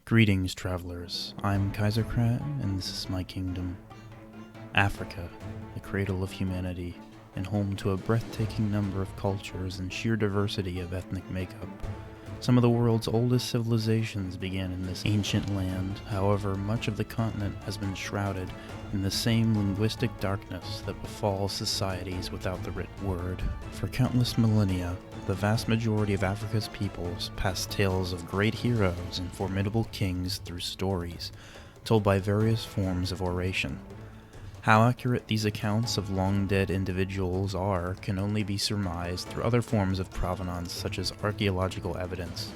Greetings, travelers. I'm Kaiserkrat, and this is my kingdom. Africa, the cradle of humanity, and home to a breathtaking number of cultures and sheer diversity of ethnic makeup. Some of the world's oldest civilizations began in this ancient land. However, much of the continent has been shrouded in the same linguistic darkness that befalls societies without the written word. For countless millennia, the vast majority of Africa's peoples passed tales of great heroes and formidable kings through stories, told by various forms of oration. How accurate these accounts of long-dead individuals are can only be surmised through other forms of provenance such as archaeological evidence.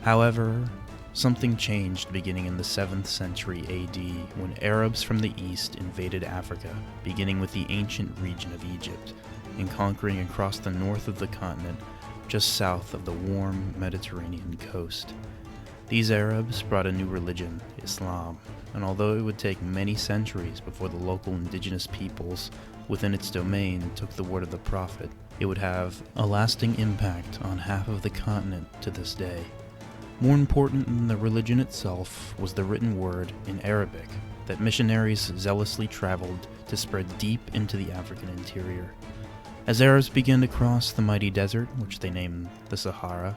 However, something changed beginning in the 7th century AD when Arabs from the east invaded Africa, beginning with the ancient region of Egypt, and conquering across the north of the continent just south of the warm Mediterranean coast. These Arabs brought a new religion, Islam, and although it would take many centuries before the local indigenous peoples within its domain took the word of the Prophet, it would have a lasting impact on half of the continent to this day. More important than the religion itself was the written word in Arabic that missionaries zealously traveled to spread deep into the African interior. As Arabs began to cross the mighty desert, which they named the Sahara,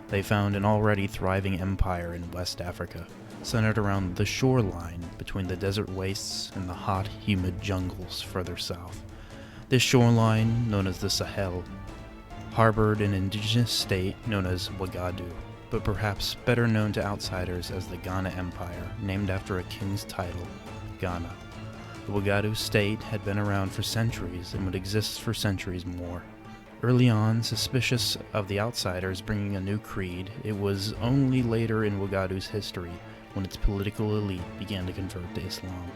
they found an already thriving empire in West Africa, centered around the shoreline between the desert wastes and the hot, humid jungles further south. This shoreline, known as the Sahel, harbored an indigenous state known as Wagadu, but perhaps better known to outsiders as the Ghana Empire, named after a king's title, Ghana. The Wagadu state had been around for centuries and would exist for centuries more. Early on, suspicious of the outsiders bringing a new creed, it was only later in Wagadu's history when its political elite began to convert to Islam.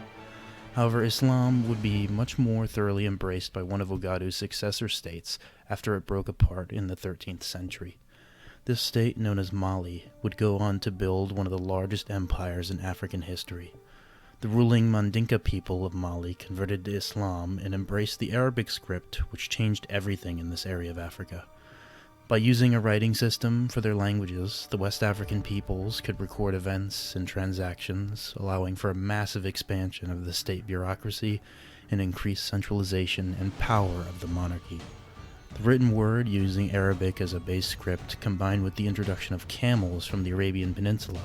However, Islam would be much more thoroughly embraced by one of Wagadu's successor states after it broke apart in the 13th century. This state, known as Mali, would go on to build one of the largest empires in African history. The ruling Mandinka people of Mali converted to Islam and embraced the Arabic script, which changed everything in this area of Africa. By using a writing system for their languages, the West African peoples could record events and transactions, allowing for a massive expansion of the state bureaucracy and increased centralization and power of the monarchy. The written word, using Arabic as a base script, combined with the introduction of camels from the Arabian Peninsula,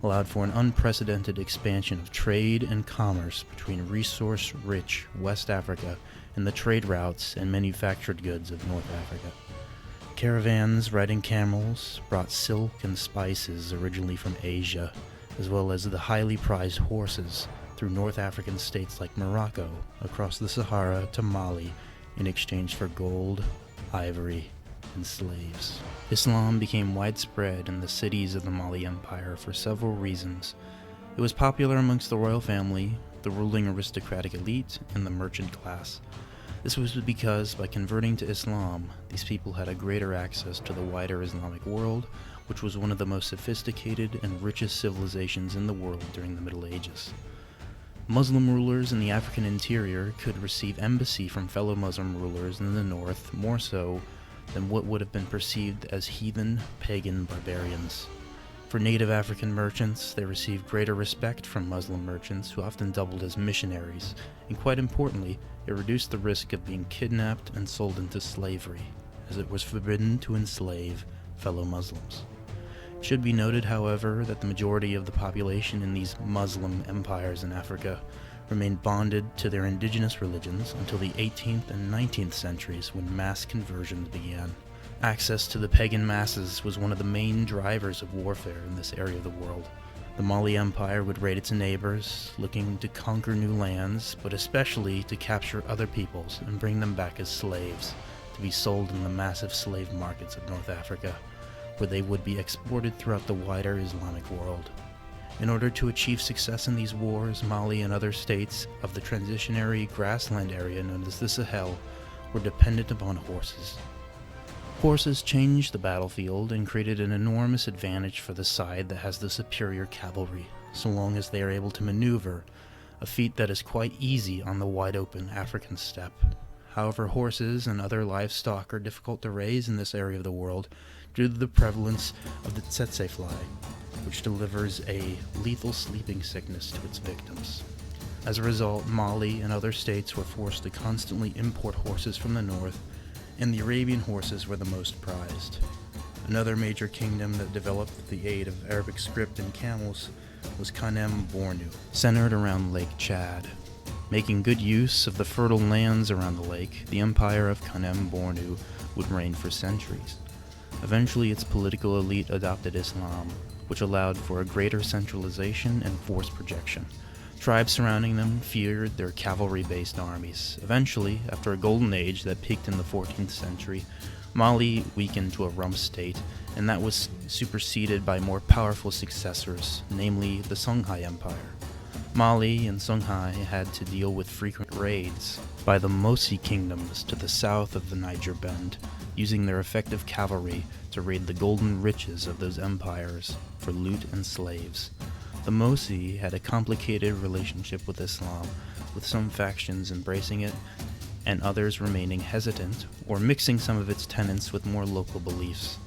allowed for an unprecedented expansion of trade and commerce between resource-rich West Africa and the trade routes and manufactured goods of North Africa. Caravans riding camels brought silk and spices originally from Asia, as well as the highly prized horses through North African states like Morocco, across the Sahara to Mali, in exchange for gold, ivory, and slaves. Islam became widespread in the cities of the Mali Empire for several reasons. It was popular amongst the royal family, the ruling aristocratic elite, and the merchant class. This was because by converting to Islam, these people had a greater access to the wider Islamic world, which was one of the most sophisticated and richest civilizations in the world during the Middle Ages. Muslim rulers in the African interior could receive embassy from fellow Muslim rulers in the north more so than what would have been perceived as heathen, pagan barbarians. For native African merchants, they received greater respect from Muslim merchants who often doubled as missionaries, and quite importantly, it reduced the risk of being kidnapped and sold into slavery, as it was forbidden to enslave fellow Muslims. It should be noted, however, that the majority of the population in these Muslim empires in Africa remained bonded to their indigenous religions until the 18th and 19th centuries when mass conversions began. Access to the pagan masses was one of the main drivers of warfare in this area of the world. The Mali Empire would raid its neighbors, looking to conquer new lands, but especially to capture other peoples and bring them back as slaves, to be sold in the massive slave markets of North Africa, where they would be exported throughout the wider Islamic world. In order to achieve success in these wars, Mali and other states of the transitionary grassland area known as the Sahel were dependent upon horses. Horses changed the battlefield and created an enormous advantage for the side that has the superior cavalry, so long as they are able to maneuver, a feat that is quite easy on the wide-open African steppe. However, horses and other livestock are difficult to raise in this area of the world due to the prevalence of the tsetse fly. which delivers a lethal sleeping sickness to its victims. As a result, Mali and other states were forced to constantly import horses from the north, and the Arabian horses were the most prized. Another major kingdom that developed with the aid of Arabic script and camels was Kanem Bornu, centered around Lake Chad. Making good use of the fertile lands around the lake, the empire of Kanem Bornu would reign for centuries. Eventually, its political elite adopted Islam, which allowed for a greater centralization and force projection. Tribes surrounding them feared their cavalry-based armies. Eventually, after a golden age that peaked in the 14th century, Mali weakened to a rump state, and that was superseded by more powerful successors, namely the Songhai Empire. Mali and Songhai had to deal with frequent raids by the Mosi kingdoms to the south of the Niger Bend, using their effective cavalry to raid the golden riches of those empires for loot and slaves. The Mosi had a complicated relationship with Islam, with some factions embracing it and others remaining hesitant or mixing some of its tenets with more local beliefs.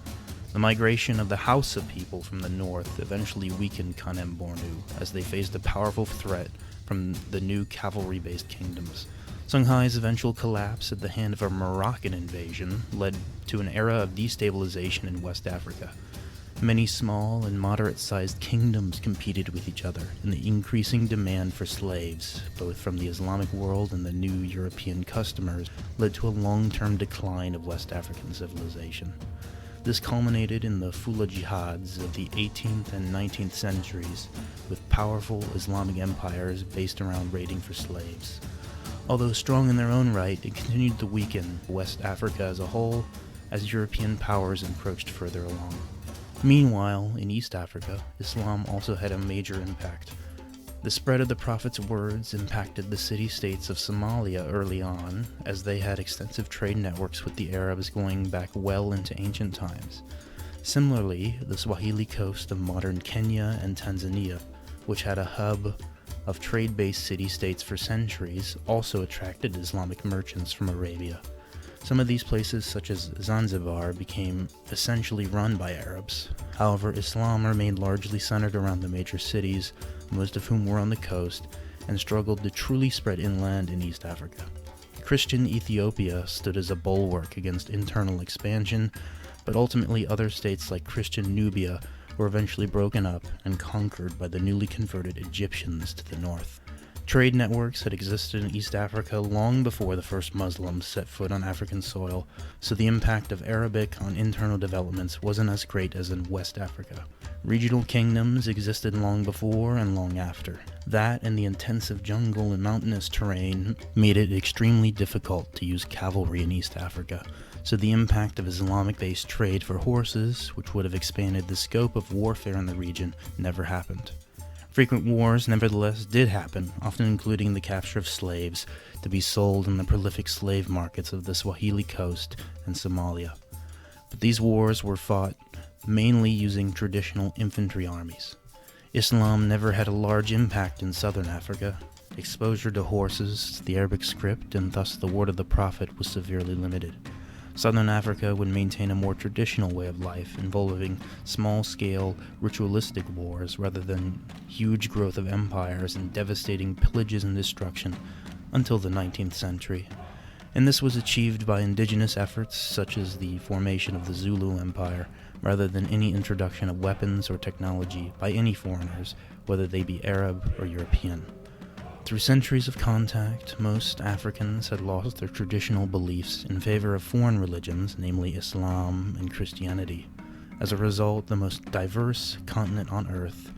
The migration of the Hausa people from the north eventually weakened Kanem Bornu as they faced a powerful threat from the new cavalry-based kingdoms. Songhai's eventual collapse at the hand of a Moroccan invasion led to an era of destabilization in West Africa. Many small and moderate-sized kingdoms competed with each other in the increasing demand for slaves, both from the Islamic world and the new European customers, led to a long-term decline of West African civilization. This culminated in the Fula Jihads of the 18th and 19th centuries, with powerful Islamic empires based around raiding for slaves. Although strong in their own right, it continued to weaken West Africa as a whole as European powers encroached further along. Meanwhile, in East Africa, Islam also had a major impact. The spread of the Prophet's words impacted the city-states of Somalia early on, as they had extensive trade networks with the Arabs going back well into ancient times. Similarly, the Swahili coast of modern Kenya and Tanzania, which had a hub of trade-based city-states for centuries, also attracted Islamic merchants from Arabia. Some of these places, such as Zanzibar, became essentially run by Arabs. However, Islam remained largely centered around the major cities, most of whom were on the coast, and struggled to truly spread inland in East Africa. Christian Ethiopia stood as a bulwark against internal expansion, but ultimately other states like Christian Nubia were eventually broken up and conquered by the newly converted Egyptians to the north. Trade networks had existed in East Africa long before the first Muslims set foot on African soil, so the impact of Arabic on internal developments wasn't as great as in West Africa. Regional kingdoms existed long before and long after. That and the intensive jungle and mountainous terrain made it extremely difficult to use cavalry in East Africa, so the impact of Islamic-based trade for horses, which would have expanded the scope of warfare in the region, never happened. Frequent wars, nevertheless, did happen, often including the capture of slaves to be sold in the prolific slave markets of the Swahili coast and Somalia. But these wars were fought mainly using traditional infantry armies. Islam never had a large impact in southern Africa. Exposure to horses, the Arabic script, and thus the word of the Prophet was severely limited. Southern Africa would maintain a more traditional way of life involving small-scale, ritualistic wars rather than huge growth of empires and devastating pillages and destruction until the 19th century. And this was achieved by indigenous efforts such as the formation of the Zulu Empire rather than any introduction of weapons or technology by any foreigners, whether they be Arab or European. Through centuries of contact, most Africans had lost their traditional beliefs in favor of foreign religions, namely Islam and Christianity. As a result, the most diverse continent on Earth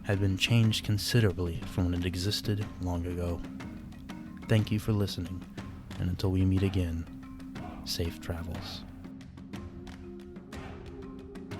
had been changed considerably from when it existed long ago. Thank you for listening, and until we meet again, safe travels.